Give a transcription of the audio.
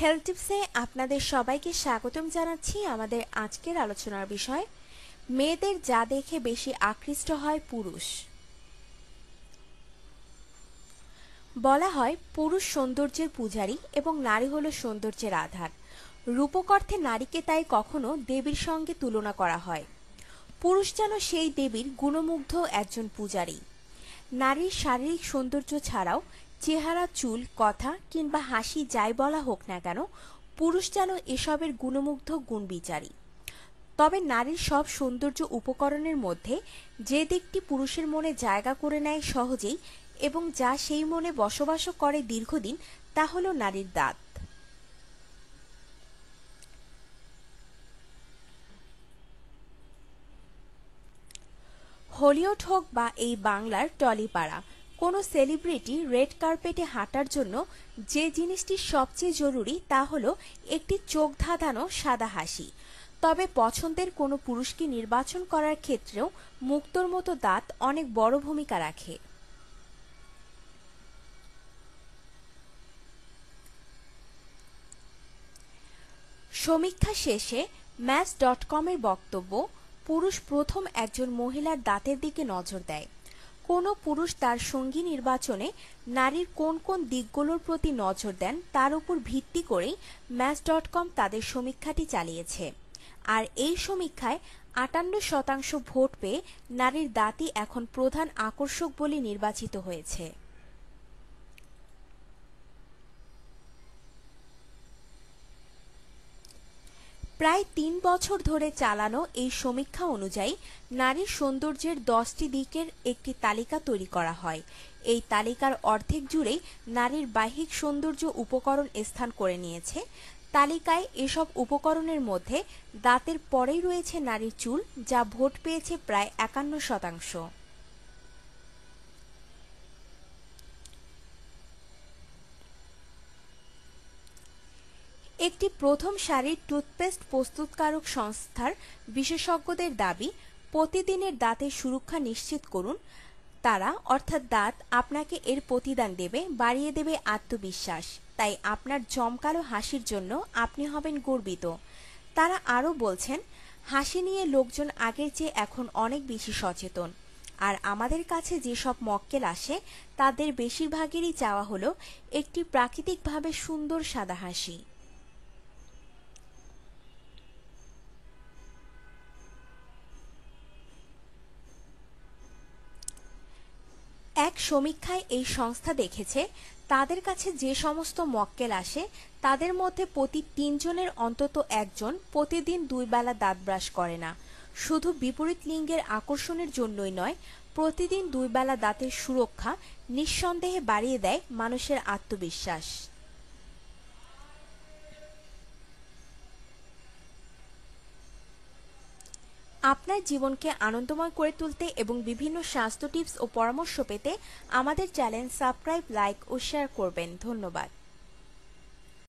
Health টিপসে আপনাদের সবাইকে স্বাগতম জানাচ্ছি। আমাদের আজকের আলোচনার বিষয় মেয়েদের যা দেখে বেশি আকৃষ্ট হয় পুরুষ। বলা হয় পুরুষ সৌন্দর্যের পূজারী এবং নারী হলো সৌন্দর্যের আধার। রূপক অর্থে নারীকে তাই কখনো দেবীর সঙ্গে তুলনা করা হয়। পুরুষ যেন সেই দেবীর গুণমুগ্ধ একজন পূজারী। নারীর শারীরিক সৌন্দর্য ছাড়াও চেহারা, চুল, কথা কিংবা হাসি যাই বলা হোক না কেন, পুরুষ যেন এসবের গুণমুগ্ধ গুণবিচারী। তবে নারীর সব সৌন্দর্য উপকরণের মধ্যে যে দিকটি পুরুষের মনে জায়গা করে নেয় সহজেই এবং যা সেই মনে বসবাস করে দীর্ঘদিন, তা হল নারীর দাঁত। হলিউড হোক বা এই বাংলার টলিপাড়া, কোনো সেলিব্রিটি রেড কার্পেটে হাঁটার জন্য যে জিনিসটি সবচেয়ে জরুরি তা হলো একটি চোখ ধাঁধানো সাদা হাসি। তবে পছন্দের কোনো পুরুষকে নির্বাচন করার ক্ষেত্রেও মুক্তোর মতো দাঁত অনেক বড় ভূমিকা রাখে। সমীক্ষা শেষে ম্যাচ.কমের বক্তব্য, পুরুষ প্রথম একজন মহিলার দাঁতের দিকে নজর দেয়। কোনো পুরুষ তার সঙ্গী নির্বাচনে নারীর কোন কোন দিকগুলোর প্রতি নজর দেন তার উপর ভিত্তি করেই ম্যাচ.কম তাদের সমীক্ষাটি চালিয়েছে। আর এই সমীক্ষায় ৫৮% ভোট পেয়ে নারীর দাঁতই এখন প্রধান আকর্ষক বলে নির্বাচিত হয়েছে। প্রায় ৩ বছর ধরে চালানো এই সমীক্ষা অনুযায়ী নারীর সৌন্দর্যের ১০টি দিকের একটি তালিকা তৈরি করা হয়। এই তালিকার অর্ধেক জুড়েই নারীর বাহ্যিক সৌন্দর্য উপকরণ স্থান করে নিয়েছে। তালিকায় এসব উপকরণের মধ্যে দাঁতের পরেই রয়েছে নারীর চুল, যা ভোট পেয়েছে প্রায় ৫১%। একটি প্রথম সারির টুথপেস্ট প্রস্তুতকারক সংস্থার বিশেষজ্ঞদের দাবি, প্রতিদিনের দাঁতের সুরক্ষা নিশ্চিত করুন। তারা অর্থাৎ দাঁত আপনাকে এর প্রতিদান দেবে, বাড়িয়ে দেবে আত্মবিশ্বাস। তাই আপনার জমকালো হাসির জন্য আপনি হবেন গর্বিত। তারা আরও বলছেন, হাসি নিয়ে লোকজন আগের চেয়ে এখন অনেক বেশি সচেতন। আর আমাদের কাছে যেসব মক্কেল আসে তাদের বেশিরভাগেরই চাওয়া হলো একটি প্রাকৃতিকভাবে সুন্দর সাদা হাসি। এক সমীক্ষায় এই সংস্থা দেখেছে, তাদের কাছে যে সমস্ত মক্কেল আসে তাদের মধ্যে প্রতি ৩ জনের অন্তত একজন প্রতিদিন ২ বেলা দাঁত ব্রাশ করে না। শুধু বিপরীত লিঙ্গের আকর্ষণের জন্যই নয়, প্রতিদিন ২ বেলা দাঁতের সুরক্ষা নিঃসন্দেহে বাড়িয়ে দেয় মানুষের আত্মবিশ্বাস। আপনার জীবনকে আনন্দময় করে তুলতে এবং বিভিন্ন স্বাস্থ্য টিপস ও পরামর্শ পেতে আমাদের চ্যানেল সাবস্ক্রাইব, লাইক ও শেয়ার করবেন। ধন্যবাদ।